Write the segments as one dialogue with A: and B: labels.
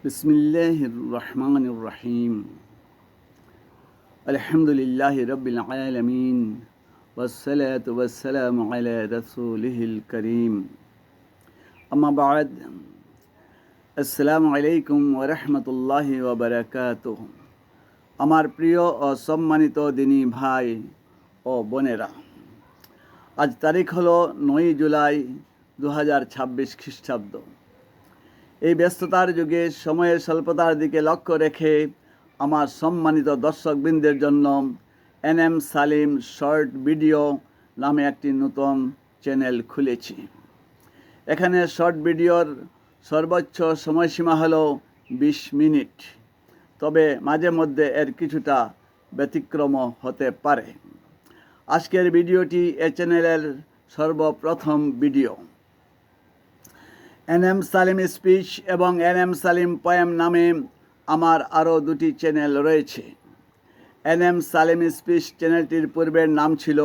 A: বিসমিল্লাহির রহমানির রহিম। আলহামদুলিল্লাহি রাব্বিল আলামিন ওয়াসসালাতু ওয়াসসালামু আলা রাসূলিহিল কারীম। আম্মা বা'দ। আসসালামু আলাইকুম ওয়া রাহমাতুল্লাহি ওয়া বারাকাতুহু। আমার প্রিয় ও সম্মানিত দিনী ভাই ও বোনেরা, আজ তারিখ হলো 9 জুলাই 2026 খ্রিস্টাব্দ। এই ব্যস্ততার যুগে সময়ের স্বল্পতার দিকে লক্ষ্য রেখে আমার সম্মানিত দর্শকবৃন্দের জন্য এনএম সালিম শর্ট ভিডিও নামে একটি নতুন চ্যানেল খুলেছি। এখানে শর্ট ভিডিওর সর্বোচ্চ সময়সীমা হলো 20 মিনিট, তবে মাঝে মধ্যে এর কিছুটা ব্যতিক্রম হতে পারে। আজকের ভিডিওটি এ চ্যানেলের সর্বপ্রথম ভিডিও। এনএম সালিম স্পিচ এবং এনএম সালিম পোয়েম নামে আমার আরও দুটি চ্যানেল রয়েছে। এনএম সালিম স্পিচ চ্যানেলটির পূর্বের নাম ছিল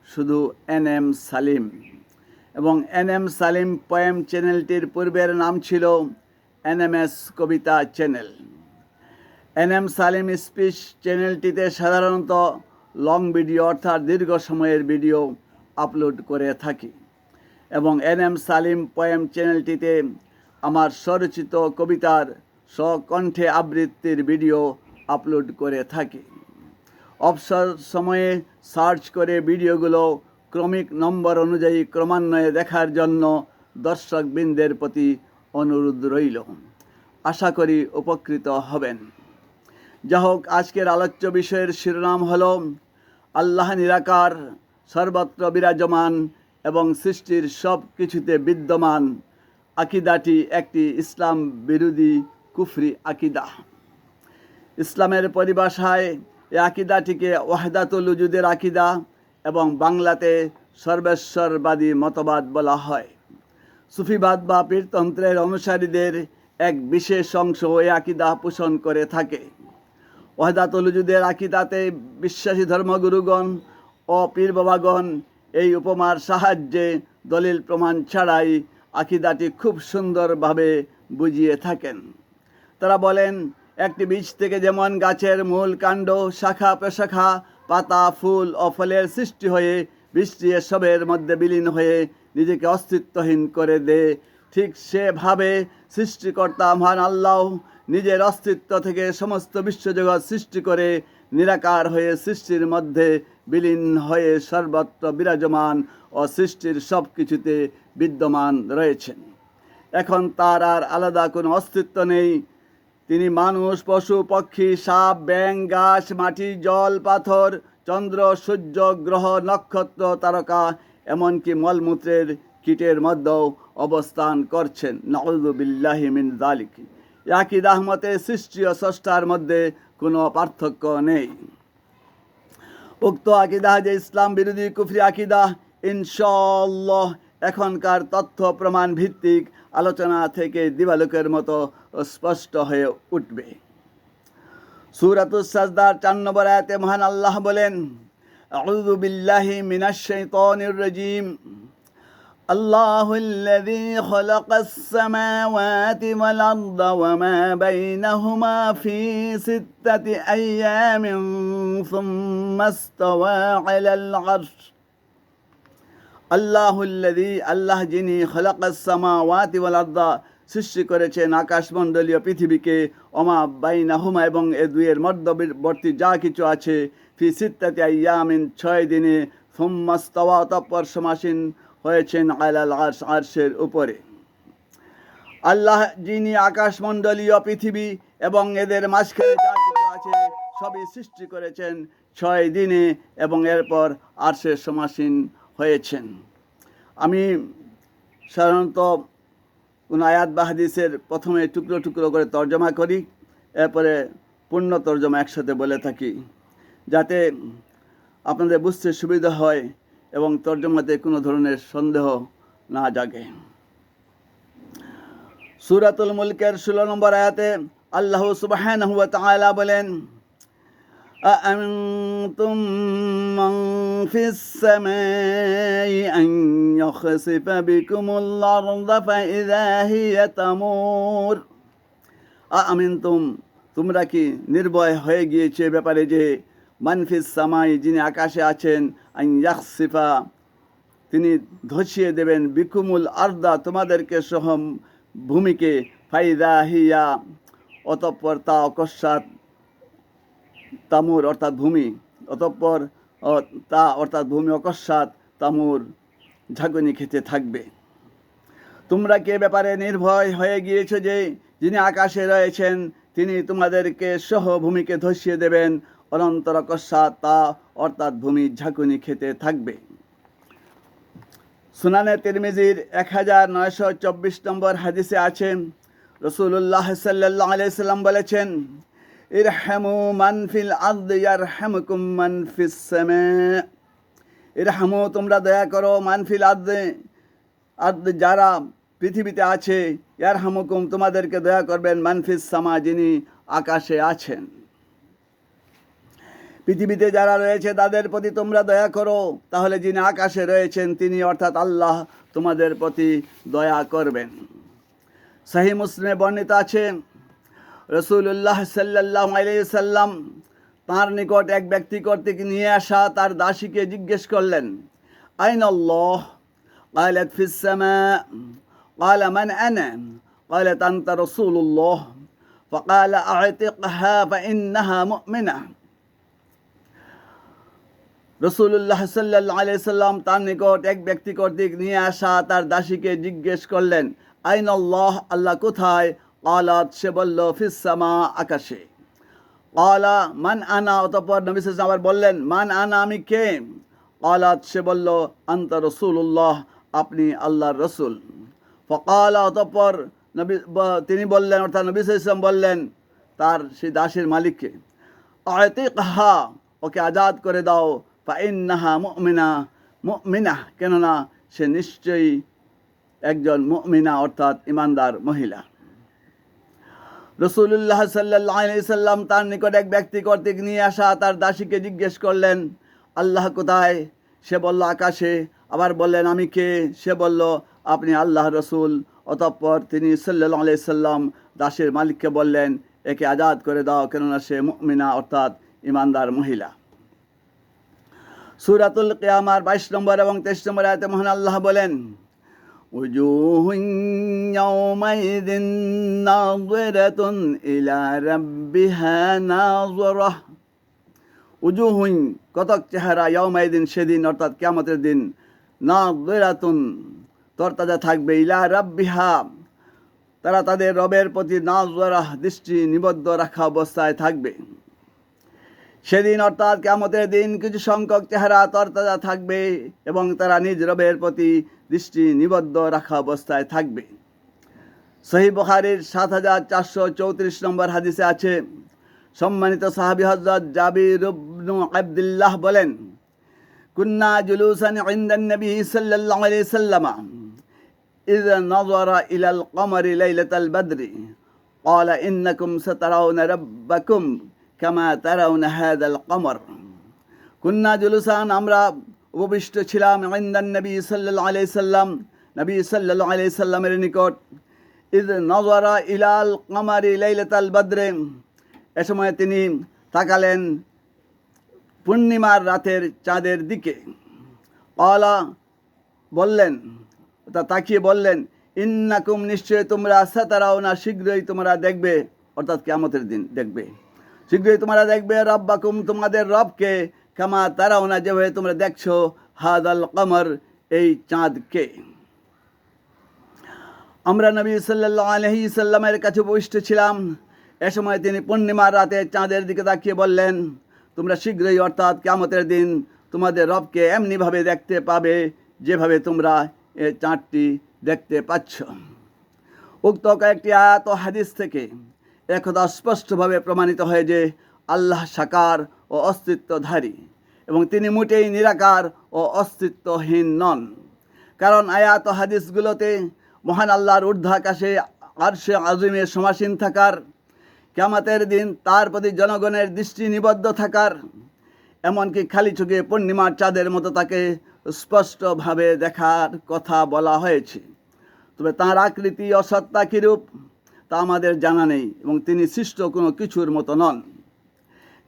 A: শুধু এনএম সালিম, এবং এনএম সালিম পোয়েম চ্যানেলটির পূর্বের নাম ছিল এনএমএস কবিতা চ্যানেল। এনএম সালিম স্পিচ চ্যানেলটিতে সাধারণত লং ভিডিও অর্থাৎ দীর্ঘ সময়ের ভিডিও আপলোড করে থাকি, এবং এনএম সালিম পোয়েম চ্যানেলটিতে আমার স্বরচিত কবিতার স্বকণ্ঠে আবৃত্তির ভিডিও আপলোড করে থাকি। অবসর সময়ে সার্চ করে ভিডিওগুলো ক্রমিক নম্বর অনুযায়ী ক্রমান্বয়ে দেখার জন্য দর্শকবৃন্দের প্রতি অনুরোধ রইল। আশা করি উপকৃত হবেন। যা হোক, আজকের আলোচ্য বিষয়ের শিরোনাম হল আল্লাহ নিরাকার, সর্বত্র বিরাজমান এবং সৃষ্টির সব কিছুতে বিদ্যমান। আকিদাটি একটি ইসলাম বিরোধী কুফরি আকিদা। ইসলামের পরিভাষায় এই আকিদাটিকে ওয়াহদাতুল উজুদের আকিদা এবং বাংলাতে সর্বেশ্বরবাদী মতবাদ বলা হয়। সুফিবাদ বা পীরতন্ত্রের অনুসারীদের এক বিশেষ অংশ এই আকিদা পোষণ করে থাকে। ওয়াহদাতুল উজুদের আকিদাতে বিশ্বাসী ধর্মগুরুগণ ও পীর বাবাগণ এই উপমার সাহায্যে দলিল প্রমাণ ছাড়াই আকিদাটি খুব সুন্দরভাবে বুঝিয়ে থাকেন। তারা বলেন, একটি বীজ থেকে যেমন গাছের মূল, কাণ্ড, শাখা প্রশাখা, পাতা, ফুল ও ফলের সৃষ্টি হয়ে বৃষ্টি এসবের মধ্যে বিলীন হয়ে নিজেকে অস্তিত্বহীন করে দেয়, ঠিক সেভাবে সৃষ্টিকর্তা মহান আল্লাহ নিজের অস্তিত্ব থেকে সমস্ত বিশ্বজগৎ সৃষ্টি করে নিরাকার হয়ে সৃষ্টির মধ্যে বিলীন হয়ে সর্বত্র বিরাজমান ও সৃষ্টির সব কিছুতে বিদ্যমান রয়েছেন। এখন তার আর আলাদা কোনো অস্তিত্ব নেই। তিনি মানুষ, পশু, পক্ষী, সাপ, ব্যাঙ, গাছ, মাটি, জল, পাথর, চন্দ্র, সূর্য, গ্রহ, নক্ষত্র, তারকা, এমনকি মলমূত্রের কীটের মধ্যেও অবস্থান করছেন। নাউযু বিল্লাহি মিন যালিক। আকিদাহ মতে সৃষ্টি ও স্রষ্টার মধ্যে কোনো পার্থক্য নেই। উক্ত আকিদাহ যে ইসলাম বিরোধী কুফরি আকিদাহ, ইনশাআল্লাহ এখনকার তথ্য প্রমাণ ভিত্তিক আলোচনা থেকে দিবালোকের মতো স্পষ্ট হয়ে উঠবে। সূরাতুস সাজদার 4 নম্বর আয়াতে মহান আল্লাহ বলেন, আউযু বিল্লাহি মিনাশ শাইতানির রাজীম। আল্লাহুল্লাযী খালাকাস সামাওয়াতি ওয়াল আরদা ওয়া মা বাইনাহুমা ফি সিত্তাতি আইয়ামিন সুম্মা ইসতাওয়া আলাল আরশ। আল্লাহুল্লাযী, আল্লাহ যিনি, খালাকাস সামাওয়াতি ওয়াল আরদা, সৃষ্টি করেছেন আকাশমণ্ডলীয় পৃথিবীকে, ওমা বাইনাহুমা, এবং এ দুয়ের মধ্যবর্তী যা কিছু আছে, ফি সিত্তাতি আইয়ামিন 6 দিনে, সুম্মা ইসতাওয়া, অতঃপর সমাসীন হয়েছেন, আলাল আরশ, আরশের উপরে। আল্লাহ যিনি আকাশমণ্ডলীয় পৃথিবী এবং এদের মাঝখানে যা কিছু আছে সবই সৃষ্টি করেছেন 6 দিনে এবং এরপর আরশের সমাসীন হয়েছেন। আমি সাধারণত কোনো আয়াত বা হাদিসের প্রথমে টুকরো টুকরো করে তর্জমা করি, এরপরে পূর্ণ তর্জমা একসাথে বলে থাকি, যাতে আপনাদের বুঝতে সুবিধা হয় এবং তর্জমাতে কোনো ধরনের সন্দেহ না জাগে। সূরাতুল মুলকের 16 নম্বর আয়াতে আল্লাহ সুবহানাহু ওয়া তাআলা বলেন, أأنتم من في السماء أن يخسف بكم الأرض فإذا هي تمور আমিনতুম, তোমরা কি নির্ভয় হয়ে গিয়েছে ব্যাপারে যে মানফিস সামাই, যিনি আকাশে আছেন, আন ইয়াখসিফা, তিনি ধসিয়ে দেবেন, বিকুমুল আরদা, তোমাদেরকে সহ ভূমিকে, ফাইদা হিয়া, অতঃপর তা অকস্মাৎ, তামুর অর্থাৎ ভূমি, অতঃপর তা অর্থাৎ ভূমি অকস্মাৎ তামুর ঝাঁকুনি খেতে থাকবে। তোমরা কি ব্যাপারে নির্ভয় হয়ে গিয়েছো যে যিনি আকাশে রয়েছেন তিনি তোমাদেরকে সহ ভূমিকে ধসিয়ে দেবেন, অনন্তর অকস্মাৎ তা অর্থাৎ ভূমি ঝাঁকুনি খেতে থাকবে। সুনানে তিরমিজির 1924 নম্বর হাদিসে আছে, রাসূলুল্লাহ সাল্লাল্লাহু আলাইহি সাল্লাম বলেছেন, ইরহামু মান ফিল আরদি ইয়ারহামুকুম মান ফিস সামা। ইরহামু, তোমরা দয়া করো, মান ফিল আরদি, যারা পৃথিবীতে আছে, ইয়ারহামুকুম, তোমাদেরকে দয়া করবেন, মান ফিস সামা, যিনি আকাশে আছেন। পৃথিবীতে যারা রয়েছে তাদের প্রতি তোমরা দয়া করো, তাহলে যিনি আকাশে রয়েছেন তিনি অর্থাৎ আল্লাহ তোমাদের প্রতি দয়া করবেন। সহিহ মুসলিমে বর্ণিত আছে, রাসূলুল্লাহ সাল্লাল্লাহু আলাইহি সাল্লাম তাঁর নিকট এক ব্যক্তি কর্তৃক নিয়ে আসা তার দাসীকে জিজ্ঞেস করলেন, আইনাল্লাহ? قالت في السماء. قال من أنا؟ قالت أنت رسول الله. فقال أعتقها فإنها مؤمنة. রাসূলুল্লাহ সাল্লাল্লাহু আলাইহি সাল্লাম তার নিকট এক ব্যক্তি কর্তৃক নিয়ে আসা তার দাসীকে জিজ্ঞেস করলেন, আইনাল্লাহ, আল্লাহ কোথায়? ক্বালাত, সে বলল, ফিস সামা, আকাশে। ক্বালা মান আনা, অতঃপর নবী সাল্লাল্লাহু আলাইহি ওয়াসাল্লাম আবার বললেন, মান আনা, আমি কে? ক্বালাত, সে বলল, আনতা রাসূলুল্লাহ, আপনি আল্লাহর রাসূল। ফাকালা, অতঃপর তিনি বললেন, অর্থাৎ নবী সাল্লাল্লাহু আলাইহি ওয়াসাল্লাম বললেন তার সেই দাসের মালিককে, আতিকহা, ওকে আজাদ করে দাও, ফাইন্নাহা মুমিনা, কেননা সে নিশ্চয়ই একজন মুমিনা, অর্থাৎ ইমানদার মহিলা। রাসূলুল্লাহ সাল্লাল্লাহু আলাইহি সাল্লাম তার নিকট এক ব্যক্তি কর্তৃক নিয়ে আসা তার দাসীকে জিজ্ঞেস করলেন, আল্লাহ কোথায়? সে বলল, আকাশে। আবার বললেন, আমি কে? সে বলল, আপনি আল্লাহ রসুল। অতঃপর তিনি সাল্লাল্লাহু আলাইহি সাল্লাম দাসের মালিককে বললেন, একে আজাদ করে দাও, কেননা সে মুমিনা, অর্থাৎ ইমানদার মহিলা। সূরাতুল কিয়ামার 22 নম্বর এবং 23 নম্বর আয়াতে মহান আল্লাহ বলেন, উজুহুন ইয়াওমাইযিন নাযিরাতুন ইলা রাব্বিহা নাযিরাহ। উজুহুন, কতক চেহারা, ইয়াওমাইযিন, সেদিন অর্থাৎ কিয়ামতের দিন, নাযিরাতুন, তরতাজা থাকবে, ইলা রাব্বিহা, তারা তাদের রবের প্রতি, নাযিরাহ, দৃষ্টি নিবদ্ধ রাখা অবস্থায় থাকবে। সেদিন অর্থাৎ কিয়ামতের দিন কিছু সংখ্যক চেহারা তরতাজা থাকবে এবং তারা নিজ রবের প্রতি দৃষ্টি নিবদ্ধ রাখা অবস্থায় থাকবে। সহিহ বুখারীর 7434 নম্বর হাদিসে আছে, সম্মানিত সাহাবী হযরত জাবির ইবনে আব্দুল্লাহ বলেন, কুন্না জুলুসান ইনদান নবী সাল্লাল্লাহু আলাইহি সাল্লাম ইযা নাযারা ইলাল কমরি লাইলাতাল বদরি ক্বালা ইন্নাকুম সাতারাউনা রাব্বাকুম কামা তারাউনা হাযাল কমর। কুন্না জুলুসান, আমরা উপবিষ্ট ছিলাম, ইনদান নবী সাল্লাল্লাহু আলাইহি সাল্লাম, নবী সাল্লাল্লাহু আলাইহি সাল্লামের নিকট, ইয নাযারা ইলাল কমরি লাইলাতাল বদরে, এ সময় তিনি তাকালেন পূর্ণিমার রাতের চাঁদের দিকে। ক্বালা, বললেন, তাকিয়ে বললেন, ইন্নাকুম, নিশ্চয় তোমরা, সাতারাউনা, শীঘ্রই তোমরা দেখবে, অর্থাৎ কিয়ামতের দিন দেখবে, শীঘ্রই তোমরা দেখবে, রব্বাকুম, তোমাদের রবকে, কামা তারাউনা, যেভাবে তোমরা দেখছো, হাযাল কমর, এই চাঁদকে। আমরা নবী সাল্লাল্লাহু আলাইহি সাল্লামের কাছে উপবিষ্ট ছিলাম, এ সময় তিনি পূর্ণিমার রাতে চাঁদের দিকে তাকিয়ে বললেন, তোমরা শীঘ্রই অর্থাৎ কিয়ামতের দিন তোমাদের রবকে এমনিভাবে দেখতে পাবে যেভাবে তোমরা এই চাঁদটি দেখতে পাচ্ছ। উক্ত কয়েকটি আয়াত ও হাদিস থেকে একথা স্পষ্টভাবে প্রমাণিত হয় যে আল্লাহ সাকার ও অস্তিত্বধারী এবং তিনি মোটেই নিরাকার ও অস্তিত্বহীন নন। কারণ আয়াত ও হাদিসগুলোতে মহান আল্লাহর ঊর্ধ্বাকাশে আরশে আজিমে সমাসীন থাকার, কিয়ামতের দিন তার প্রতি জনগণের দৃষ্টি নিবদ্ধ থাকার, এমনকি খালি চোখে পূর্ণিমার চাঁদের মতো তাকে স্পষ্টভাবে দেখার কথা বলা হয়েছে। তবে তাঁর আকৃতি ও সত্তা কীরূপ তা আমাদের জানা নেই এবং তিনি সৃষ্ট কোনো কিছুর মতো নন।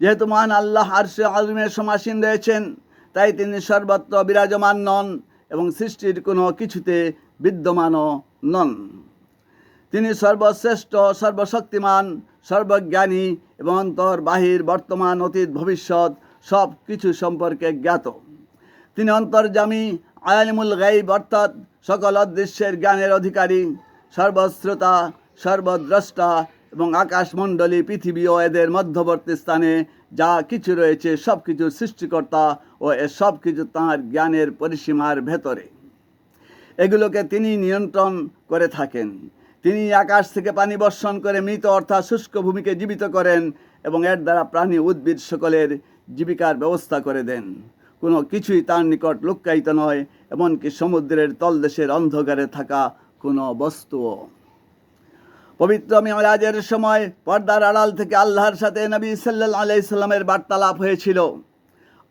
A: যেহেতু মহান আল্লাহ আরশে আযিমের সমাসীন রয়েছেন, তাই তিনি সর্বত্র বিরাজমান নন এবং সৃষ্টির কোনো কিছুতে বিদ্যমানও নন। তিনি সর্বশ্রেষ্ঠ, সর্বশক্তিমান, সর্বজ্ঞানী এবং অন্তর বাহির, বর্তমান, অতীত, ভবিষ্যৎ সব কিছু সম্পর্কে জ্ঞাত। তিনি অন্তর্যামী, আলিমুল গায়ব অর্থাৎ সকল অদৃশ্যের জ্ঞানের অধিকারী, সর্বশ্রোতা, সর্বদ্রষ্টা এবং আকাশমণ্ডলী, পৃথিবী ও এদের মধ্যবর্তী স্থানে যা কিছু রয়েছে সব কিছুর সৃষ্টিকর্তা ও এ সব কিছু তাঁর জ্ঞানের পরিসীমার ভেতরে। এগুলোকে তিনি নিয়ন্ত্রণ করে থাকেন। তিনি আকাশ থেকে পানি বর্ষণ করে মৃত অর্থাৎ শুষ্ক ভূমিকে জীবিত করেন এবং এর দ্বারা প্রাণী, উদ্ভিদ সকলের জীবিকার ব্যবস্থা করে দেন। কোনো কিছুই তার নিকট লুক্কায়িত নয়, এমনকি সমুদ্রের তলদেশের অন্ধকারে থাকা কোনো বস্তুও। পবিত্র মিরাজের সময় পর্দার আড়াল থেকে আল্লাহর সাথে নবী সাল্লাল্লাহু আলাইহি সাল্লামের বার্তালাপ হয়েছিল।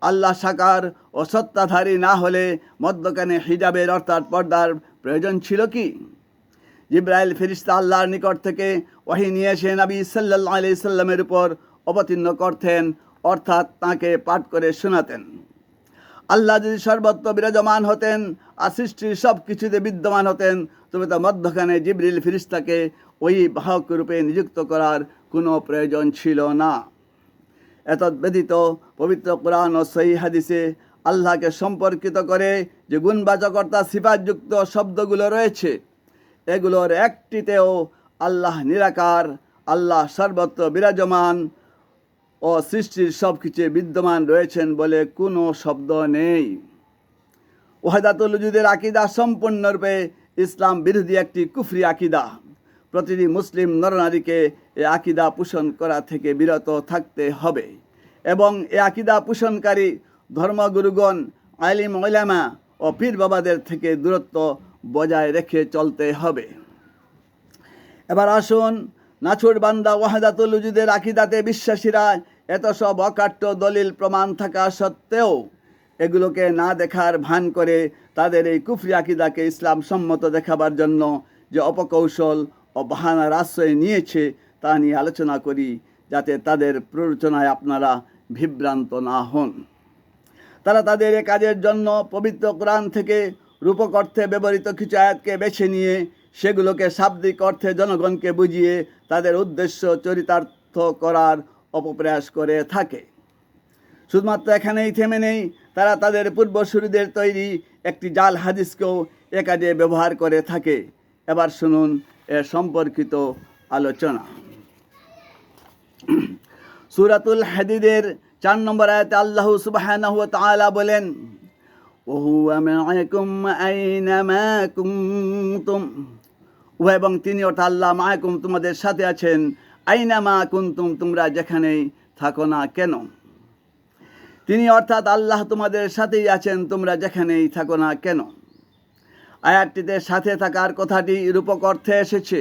A: আল্লাহ সাকার ও সত্তাধারী না হলে মধ্যখানে হিজাবের অর্থাৎ পর্দার প্রয়োজন ছিল কি? জিবরাইল ফেরেশতা আল্লাহর নিকট থেকে ওহী নিয়ে এসে নবী সাল্লাল্লাহু আলাইহি সাল্লামের উপর অবতীর্ণ করতেন, অর্থাৎ তাঁকে পাঠ করে শোনাতেন। আল্লাহ যদি সর্বত্র বিরাজমান হতেন আর সৃষ্টির সব কিছুতে বিদ্যমান হতেন, তবে তো মধ্যখানে জিবরিল ফেরেশতাকে ওই বাহক রূপে নিযুক্ত করার কোনো প্রয়োজন ছিল না। এতদ ব্যতীত পবিত্র কোরআন ও সহিহ হাদিসে আল্লাহকে সম্পর্কিত করে যে গুণবাচক অর্থাৎ সিফাতযুক্ত শব্দগুলো রয়েছে, এগুলোর একটিতেও আল্লাহ নিরাকার, আল্লাহ সর্বত্র বিরাজমান ও সৃষ্টির সব কিছু বিদ্যমান রয়েছেন বলে কোনো শব্দ নেই। ওয়াহদাতুল উজুদের আকিদা সম্পূর্ণরূপে ইসলাম বিরোধী একটি কুফরি আকিদা। প্রতিটি মুসলিম নরনারীকে এ আকিদা পোষণ করা থেকে বিরত থাকতে হবে এবং এ আকিদা পোষণকারী ধর্মগুরুগণ, আলিম ওলামা ও পীর বাবাদের থেকে দূরত্ব বজায় রেখে চলতে হবে। এবার আসুন, নাছুর বান্দা ওয়াহদাতুল উজুদের আকিদাতে বিশ্বাসীরা এত সব অকাট্য দলিল প্রমাণ থাকা সত্ত্বেও এগুলোকে না দেখার ভান করে তাদের এই কুফরি আকিদাকে ইসলাম সম্মত দেখাবার জন্য যে অপকৌশল ও বাহানার আশ্রয় নিয়েছে তা নিয়ে আলোচনা করি, যাতে তাদের প্ররোচনায় আপনারা বিভ্রান্ত না হন। তারা তাদের এ কাজের জন্য পবিত্র কোরআন থেকে রূপক অর্থে ব্যবহৃত কিছু আয়াতকে বেছে নিয়ে সেগুলোকে শাব্দিক অর্থে জনগণকে বুঝিয়ে তাদের উদ্দেশ্য চরিতার্থ করার অপপ্রয়াস করে থাকে। শুধুমাত্র এখানেই থেমে নেই, তারা তাদের পূর্বসূরীদের তৈরি একটি জাল হাদিসকেও এ কাজে ব্যবহার করে থাকে। এবার শুনুন এর সম্পর্কিত আলোচনা। সূরাতুল হাদীদের 4 নম্বর আয়াতে আল্লাহ সুবহানাহু ওয়া তাআলা বলেন, ওয়া মা'আকুম আইনামা কুনতুম, এবং তিনি অর্থাৎ আল্লাহ মা'আকুম তোমাদের সাথে আছেন, আইনামা কুনতুম তোমরা যেখানেই থাকো না কেন। তিনি অর্থাৎ আল্লাহ তোমাদের সাথেই আছেন তোমরা যেখানেই থাকো না কেন। আয়াতটিতে সাথে থাকার কথাটি রূপক অর্থে এসেছে।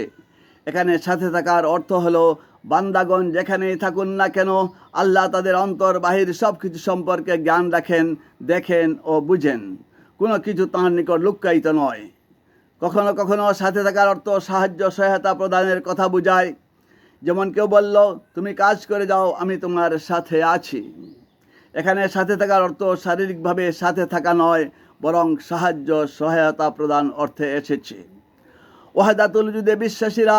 A: এখানে সাথে থাকার অর্থ হলো বান্দাগণ যেখানেই থাকুন না কেন আল্লাহ তাদের অন্তর বাহির সব কিছু সম্পর্কে জ্ঞান রাখেন, দেখেন ও বুঝেন। কোনো কিছু তাঁর নিকট লুক্কায়িত নয়। কখনো কখনো সাথে থাকার অর্থ সাহায্য সহায়তা প্রদানের কথা বোঝায়। যেমন কেউ বলল, তুমি কাজ করে যাও, আমি তোমার সাথে আছি। এখানে সাথে থাকার অর্থ শারীরিকভাবে সাথে থাকা নয়, বরং সাহায্য সহায়তা প্রদান অর্থে এসেছে। ওয়াহদাতুল উজুদে বিশ্বাসীরা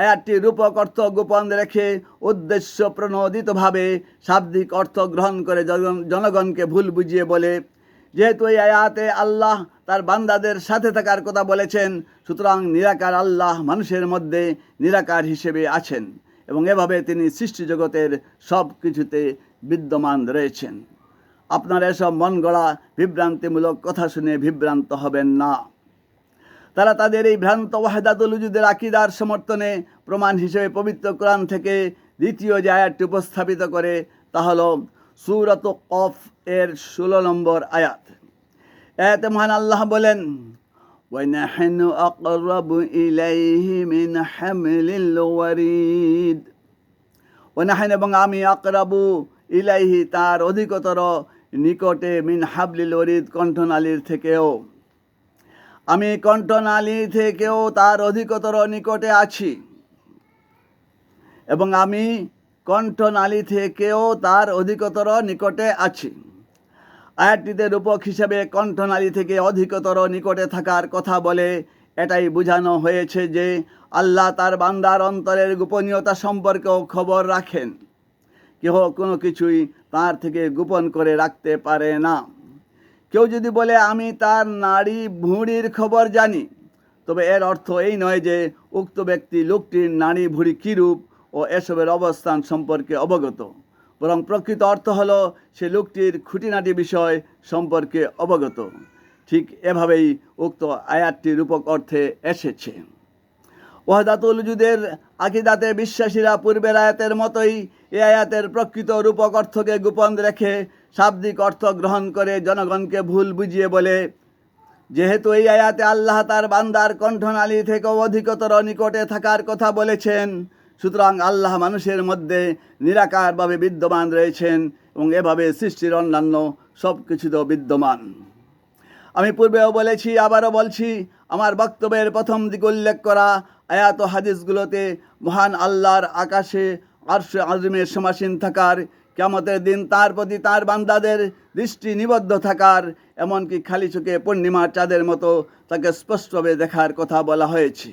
A: আয়াতটির রূপক অর্থ গোপন রেখে উদ্দেশ্য প্রণোদিতভাবে শাব্দিক অর্থ গ্রহণ করে জনগণকে ভুল বুঝিয়ে বলে, যেহেতু এই আয়াতে আল্লাহ তার বান্দাদের সাথে থাকার কথা বলেছেন, সুতরাং নিরাকার আল্লাহ মানুষের মধ্যে নিরাকার হিসেবে আছেন এবং এভাবে তিনি সৃষ্টি জগতের সব কিছুতে বিদ্যমান রয়েছেন। আপনারা এসব মন গড়া বিভ্রান্তিমূলক কথা শুনে বিভ্রান্ত হবেন না। তারা তাদের এই ভ্রান্ত ওয়াহদাতুল উজুদের আকীদার সমর্থনে প্রমাণ হিসেবে পবিত্র কোরআন থেকে দ্বিতীয় যে আয়াতটি উপস্থাপিত করে তা হলো সূরাত কফ এর 16 নম্বর আয়াত। আয়াতে মহান আল্লাহ বলেন, ওয়ানাহনু আকরাবু ইলাইহি মিন হামলিল ওয়ারিদ। ওয়ানাহনু এবং আমি আকরাবু ইলাইহি তার অধিকতর নিকটে, মিন হাবলিল ওয়ারিদ কণ্ঠনালীর থেকেও, আমি কণ্ঠনালী থেকেও তার অধিকতর নিকটে আছি। এবং আমি কণ্ঠনালী থেকেও তার অধিকতর নিকটে আছি। আয়াতটিতে রূপক হিসেবে কণ্ঠনালী থেকে অধিকতর নিকটে থাকার কথা বলে এটাই বোঝানো হয়েছে যে আল্লাহ তার বান্দার অন্তরের গোপনীয়তা সম্পর্কেও খবর রাখেন। কেউ কোনো কিছুই তার থেকে গোপন করে রাখতে পারে না। কেউ যদি বলে আমি তার নাড়ি ভুঁড়ির খবর জানি, তবে এর অর্থ এই নয় যে উক্ত ব্যক্তি লোকটির নাড়ি ভুঁড়ি কীরূপ ও এসবের অবস্থান সম্পর্কে অবগত, বরং প্রকৃত অর্থ হলো সে লোকটির খুঁটিনাটি বিষয় সম্পর্কে অবগত। ঠিক এভাবেই উক্ত আয়াতটি রূপক অর্থে এসেছে। ওয়াহদাতুল উজুদের আকিদাতে বিশ্বাসীরা পূর্বের আয়াতের মতোই এই আয়াতের প্রকৃত রূপক অর্থকে গোপন রেখে শাব্দিক অর্থ গ্রহণ করে জনগণকে ভুল বুঝিয়ে বলে, যেহেতু এই আয়াতে আল্লাহ তার বান্দার কণ্ঠনালী থেকেও অধিকতর নিকটে থাকার কথা বলেছেন, সুতরাং আল্লাহ মানুষের মধ্যে নিরাকারভাবে বিদ্যমান রয়েছেন এবং এভাবে সৃষ্টির অন্যান্য সব কিছুতেও বিদ্যমান। আমি পূর্বেও বলেছি, আবারও বলছি, আমার বক্তব্যের প্রথম দিকে উল্লেখ করা আয়াত ও হাদিসগুলোতে মহান আল্লাহর আকাশে আরশে আজিমের সমাসীন থাকার, কিয়ামতের দিন তার প্রতি তার বান্দাদের দৃষ্টি নিবদ্ধ থাকার, এমনকি খালি চোখে পূর্ণিমার চাঁদের মতো তাকে স্পষ্টভাবে দেখার কথা বলা হয়েছে।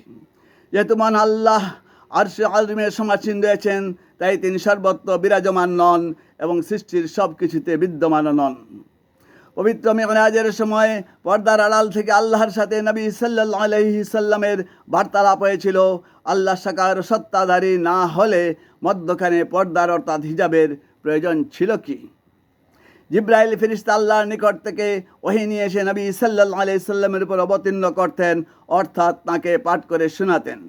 A: যেহেতু মহান আল্লাহ আরশে আজিমের সমাসীন রয়েছেন, তাই তিনি সর্বত্র বিরাজমান নন এবং সৃষ্টির সব কিছুতে বিদ্যমানও নন। পবিত্র মেরাজের সময় পর্দার আড়াল থেকে আল্লাহর সাথে নবী সাল্লাল্লাহু আলাইহি সাল্লামের বার্তালাপ হয়েছিল। আল্লাহ সাকার সত্তাধারী না হলে মধ্যখানে পর্দার অর্থাৎ হিজাবের প্রয়োজন ছিল কি? জিব্রাইল ফেরেশতা আল্লাহর নিকট থেকে ওহী নিয়ে এসে নবী সাল্লাল্লাহু আলাইহি সাল্লামের উপর অবতীর্ণ করতেন, অর্থাৎ তাকে পাঠ করে শোনাতেন।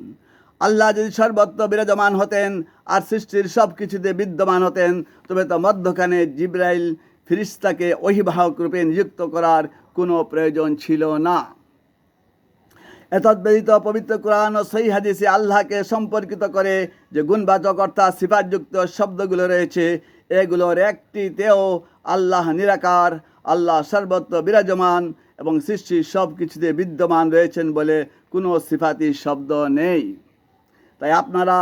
A: আল্লাহ যদি সর্বত্র বিরাজমান হতেন আর সৃষ্টির সব কিছুতে বিদ্যমান হতেন, তবে তো মধ্যখানে জিব্রাইল ফেরেশতাকে ওহীবাহক রূপে নিযুক্ত করার কোনো প্রয়োজন ছিল না। এতদ্ব্যতীত পবিত্র কোরআন ও সহিহ হাদিসে আল্লাহকে সম্পর্কিত করে যে গুণবাচক অর্থাৎ সিফাতযুক্ত শব্দগুলো রয়েছে, এগুলোর একটিতেও আল্লাহ নিরাকার, আল্লাহ সর্বত্র বিরাজমান এবং সৃষ্টির সব কিছুতে বিদ্যমান রয়েছেন বলে কোনো সিফাতি শব্দ নেই। তাই আপনারা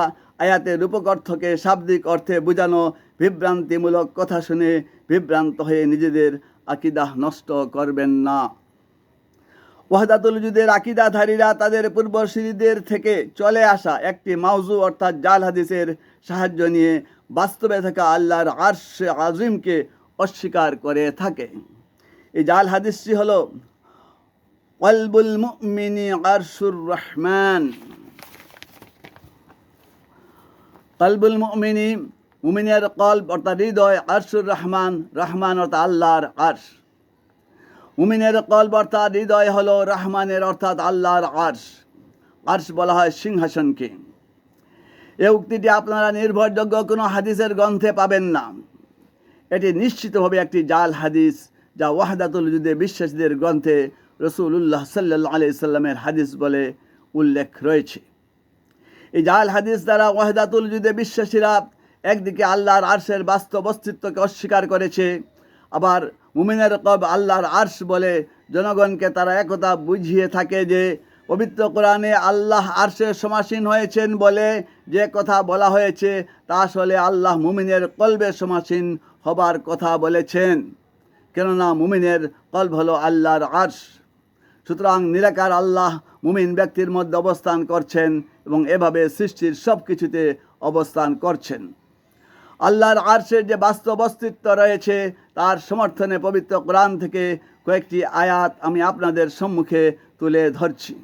A: আয়াতের রূপক অর্থকে শাব্দিক অর্থে বোঝানো বিভ্রান্তিমূলক কথা শুনে বিভ্রান্ত হয়ে নিজেদের আকিদাহ নষ্ট করবেন না। ওয়াহদাতুল উজুদের আকিদাধারীরা তাদের পূর্বসূরীদের থেকে চলে আসা একটি মাউজু অর্থাৎ জাল হাদিসের সাহায্য নিয়ে বাস্তবে থাকা আল্লাহর আরশে আজিমকে অস্বীকার করে থাকে। এই জাল হাদিসটি হলো কলবুল মুমিনি আরশুর রহমান। কলবুল মুমিনি, মুমিনের কলব অর্থাৎ হৃদয়, আরশুর রহমান, রহমান অর্থাৎ আল্লাহর আরশ। মুমিনের কলব অর্থাৎ হৃদয় হলো রহমানের অর্থাৎ আল্লাহর আরশ। আরশ বলা হয় সিংহাসনকে। এই উক্তিটি আপনারা নির্ভরযোগ্য কোনো হাদিসের গ্রন্থে পাবেন না। এটি নিশ্চিতভাবে একটি জাল হাদিস, যা ওয়াহদাতুল উজুদে বিশ্বাসীদের গ্রন্থে রাসূলুল্লাহ সাল্লাল্লাহু আলাইহি সাল্লামের হাদিস বলে উল্লেখ রয়েছে। এই জাল হাদিস দ্বারা ওয়াহদাতুল উজুদে বিশ্বাসীরা একদিকে আল্লাহর আরশের বাস্তব অস্তিত্বকে অস্বীকার করেছে, আবার মুমিনের কলব আল্লাহর আরশ বলে জনগণকে তারা একথা বুঝিয়ে থাকে যে পবিত্র কোরআনে আল্লাহ আরশে সমাসীন হয়েছেন বলে যে কথা বলা হয়েছে তা আসলে আল্লাহ মুমিনের কলবে সমাসীন হবার কথা বলেছেন, কেননা মুমিনের কলব হলো আল্লাহর আরশ। সুতরাং নিরাকার আল্লাহ মুমিন ব্যক্তির মধ্যে অবস্থান করছেন এবং এভাবে সৃষ্টির সব কিছুতে অবস্থান করছেন। আল্লাহর আরশের যে বাস্তব অস্তিত্ব রয়েছে তার সমর্থনে পবিত্র কোরআন থেকে কয়েকটি আয়াত আমি আপনাদের সম্মুখে তুলে ধরছি।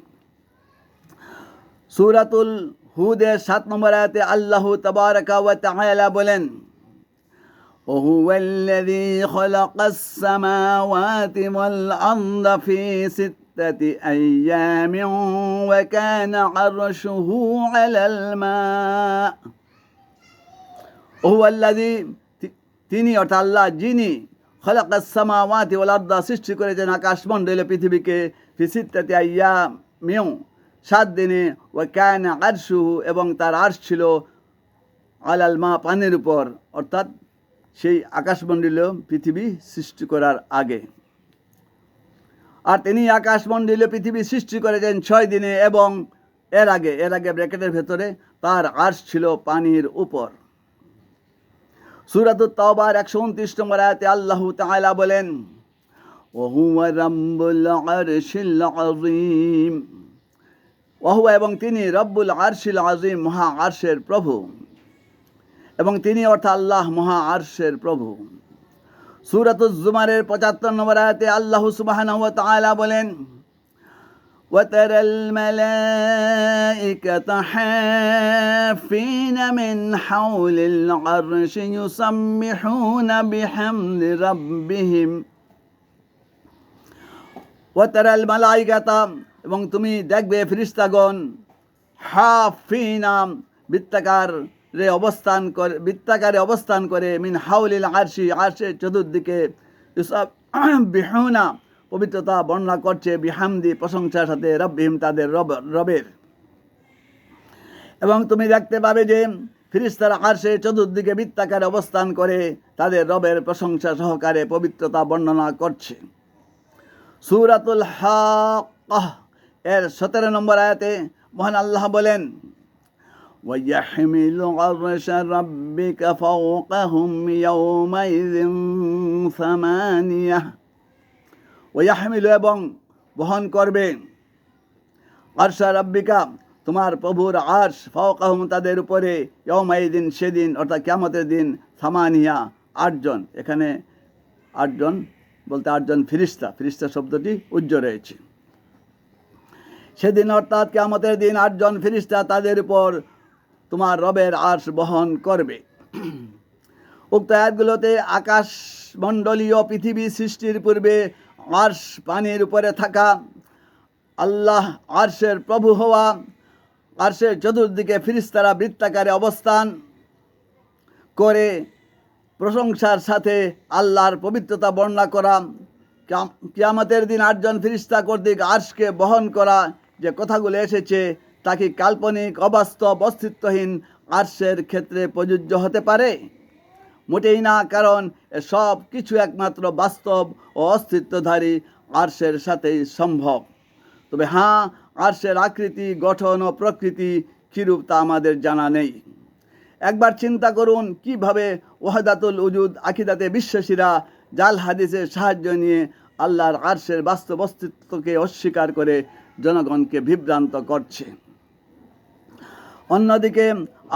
A: সূরাতুল হুদের 7 নম্বর আয়াতে আল্লাহ তাবারাকা ওয়া তাআলা বলেন, ওহুয়াল্লাযী খালাকাস সামাওয়াতি ওয়াল আরদা ফি সিত্তাতি আইয়ামিন ওয়া কানা আরশুহু আলাল মা। ওহুয়াল্লাযী, তিনি অর্থাৎ আল্লাহ যিনি, খালাকাস সামাওয়াতি ওয়াল আরদা, সৃষ্টি করেছেন আকাশমণ্ডল পৃথিবীকে, ফি সিত্তাতি আইয়ামিন, 7 দিনে, ওয়া কানা আরশুহু, এবং তার আরশ ছিল, আলাল মা, পানির উপর, অর্থাৎ সেই আকাশমণ্ডলীয় পৃথিবী সৃষ্টি করার আগে। আর তিনি আকাশমণ্ডলীয় পৃথিবী সৃষ্টি করেছেন 6 দিনে এবং এর আগে ব্র্যাকেটের ভেতরে তার আরশ ছিল পানির উপর। সূরাতুত তাওবার 129 নম্বর আয়াতে আল্লাহ তাআলা বলেন, ওয়াহুয়া রাব্বুল আরশিল আযীম, ওয়াহুয়া এবং তিনি রব্বুল আরশিল আযীম, মহা আরশের প্রভু, এবং তিনি অর্থাৎ আল্লাহ মহা আরশের প্রভু। সূরাতুজ জুমারের 75 নম্বর আয়াতে আল্লাহ সুবহানাহু ওয়া তাআলা বলেন, وترى الملائكة حافين من حول العرش يسبحون بحمد ربهم وترى الملائكة, এবং তুমি দেখবে ফেরেশতাগণ হাফিনা বৃত্তাকারে অবস্থান করে মিন হাউলিল আরশি, আরশের চতুর্দিকে, ইউসাব্বিহুনা পবিত্রতা বর্ণনা করছে, বিহামদি প্রশংসার সাথে, রব্বিহিম তাদের রবের। এবং তুমি দেখতে পাবে যে ফেরেশতারা আরশের চতুর্দিকে বৃত্তাকারে অবস্থান করে তাদের রবের প্রশংসা সহকারে পবিত্রতা বর্ণনা করছে। সূরাতুল হাক্কাহ এর 17 নম্বর আয়াতে মহান আল্লাহ বলেন, وَيَحْمِلُ عَرْشَ رَبِّكَ فَوْقَهُمْ يَوْمَئِذٍ ثَمَانِيَةٌ, ওয়াহমিলু এবং বহন করবে, আরশা রাব্বিকা তোমার প্রভুর আরশ, ফাওকাহুম তাদের উপরে, ইয়াউমাইদিন সেদিন অর্থাৎ কিয়ামতের দিন, সামানিয়া 8 জন, এখানে 8 জন বলতে 8 জন ফেরেশতা শব্দটি উজ্জ্ব রয়েছে। সেদিন অর্থাৎ কিয়ামতের দিন 8 জন ফেরেশতা তাদের উপর তোমার রবের আরশ বহন করবে। উক্ত আয়াতগুলোতে আকাশমণ্ডলীয় পৃথিবী সৃষ্টির পূর্বে আরশ পানির উপরে থাকা, আল্লাহ আরশের প্রভু হওয়া, আরশের চতুর্দিকে ফেরেশতারা বৃত্তাকারে অবস্থান করে প্রশংসার সাথে আল্লাহর পবিত্রতা বর্ণনা করা, কিয়ামতের দিন 8 জন ফেরেশতা কর্তৃক আরশকে বহন করা, যে কথাগুলো এসেছে তা কি কাল্পনিক, অবাস্তব, অস্তিত্বহীন আরশের ক্ষেত্রে প্রযোজ্য হতে পারে? মোটেই না, কারণ সব কিছু একমাত্র বাস্তব ও অস্তিত্বধারী আরশের সাথেই সম্ভব। তবে হ্যাঁ, আরশের আকৃতি, গঠন ও প্রকৃতি কীরূপ তা আমাদের জানা নেই। একবার চিন্তা করুন কিভাবে ওয়াহদাতুল উজুদ আকিদাতে বিশ্বাসীরা জাল হাদিসের সাহায্য নিয়ে আল্লাহর আরশের বাস্তব অস্তিত্বকে অস্বীকার করে জনগণকে বিভ্রান্ত করছে। অন্যদিকে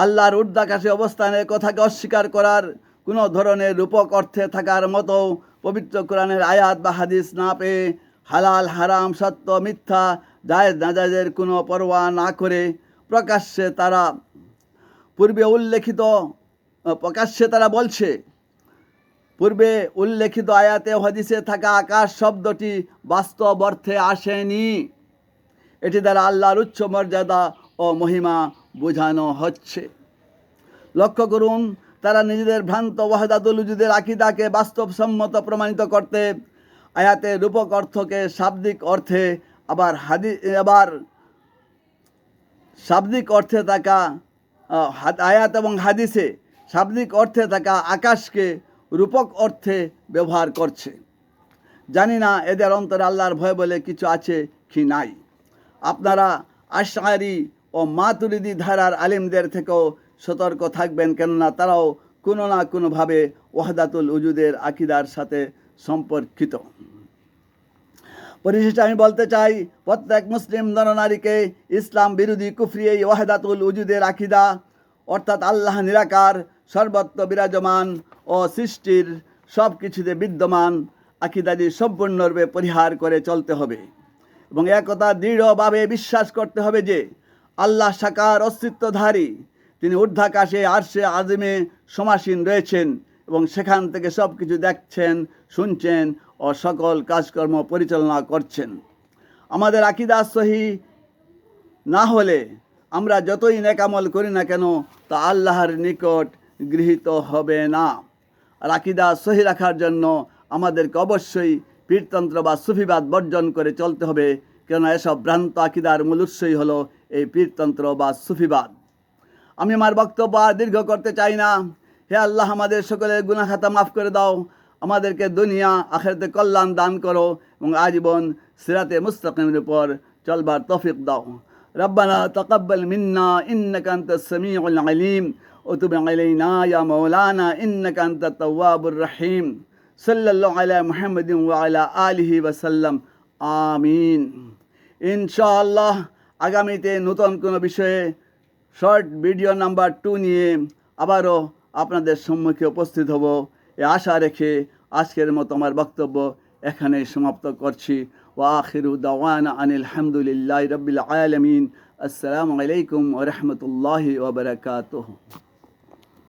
A: আল্লাহর ঊর্ধ্বাকাশে অবস্থানের কথাকে অস্বীকার করার কোনো ধরনের রূপক অর্থে থাকার মতো পবিত্র কোরআনের আয়াত বা হাদিস না পেয়ে হালাল, হারাম, সত্য, মিথ্যা, জায়েজ নাজায়েজের কোনো পরোয়া না করে প্রকাশ্যে তারা বলছে, পূর্বে উল্লেখিত আয়াতে হাদিসে থাকা আকাশ শব্দটি বাস্তব অর্থে আসেনি। এটি দ্বারা আল্লাহর উচ্চ মর্যাদা ও মহিমা বোঝানো হচ্ছে। লক্ষ্য করুন, তারা নিজেদের ভ্রান্ত ওয়াহদাতুল উজুদের আকীদাকে বাস্তবসম্মত প্রমাণিত করতে আয়াতের রূপক অর্থকে শাব্দিক অর্থে, আবার শাব্দিক অর্থে থাকা আয়াত এবং হাদিসে শাব্দিক অর্থে থাকা আকাশকে রূপক অর্থে ব্যবহার করছে। জানি না এদের অন্তরে আল্লাহর ভয় বলে কিছু আছে কি নাই। আপনারা আশআরি ও মাতুরিদি ধারার আলিমদের থেকেও সতর্ক থাকবেন, কেননা তারাও কোনো না কোনোভাবে ওয়াহদাতুল উজুদের আকীদার সাথে সম্পর্কিত। পরিশেষে আমি বলতে চাই, প্রত্যেক মুসলিম নরনারীকে ইসলাম বিরোধী কুফরি এই ওয়াহদাতুল উজুদের আকীদা অর্থাৎ আল্লাহ নিরাকার, সর্বত্র বিরাজমান ও সৃষ্টির সব কিছুতে বিদ্যমান আকীদাটি সম্পূর্ণরূপে পরিহার করে চলতে হবে এবং একথা দৃঢ়ভাবে বিশ্বাস করতে হবে যে আল্লাহ সাকার অস্তিত্বধারী, তিনি ঊর্ধ্বাকাশে আরশে আজিমে সমাসীন রয়েছেন এবং সেখান থেকে সব কিছু দেখছেন, শুনছেন ও সকল কাজকর্ম পরিচালনা করছেন। আমাদের আকীদা সহি না হলে আমরা যতই নেক আমল করি না কেন তা আল্লাহর নিকট গৃহীত হবে না। আর আকীদা সহি রাখার জন্য আমাদেরকে অবশ্যই পীরতন্ত্র বা সুফিবাদ বর্জন করে চলতে হবে, কেননা এসব ভ্রান্ত আকীদার মূল উৎসই হলো এই পীরতন্ত্র বা সুফিবাদ। আমি আমার বক্তব্য আর দীর্ঘ করতে চাই না। হে আল্লাহ, আমাদের সকলের গুনাহ খাতা মাফ করে দাও, আমাদেরকে দুনিয়া আখিরাতে কল্যাণ দান করো এবং আজীবন সিরাতে মুস্তাকিমের উপর চলবার তৌফিক দাও। ربنا تقبل منا إنك أنت السميع العليم وتب علينا يا مولانا إنك أنت التواب الرحيم صلى الله على محمد وعلى آله وسلم آمين ইনশাআল্লাহ আগামীতে নতুন কোনো বিষয়ে শর্ট ভিডিও নাম্বার 2 নিয়ে আবারও আপনাদের সম্মুখে উপস্থিত হব এই আশা রেখে আজকের মতো আমার বক্তব্য এখানেই সমাপ্ত করছি ওয়া আখিরু দাওয়ানা আনিল হামদুলিল্লাহি রাব্বিল আলামিন আসসালামু আলাইকুম ওয়া রাহমাতুল্লাহি ওয়া বারাকাতুহু।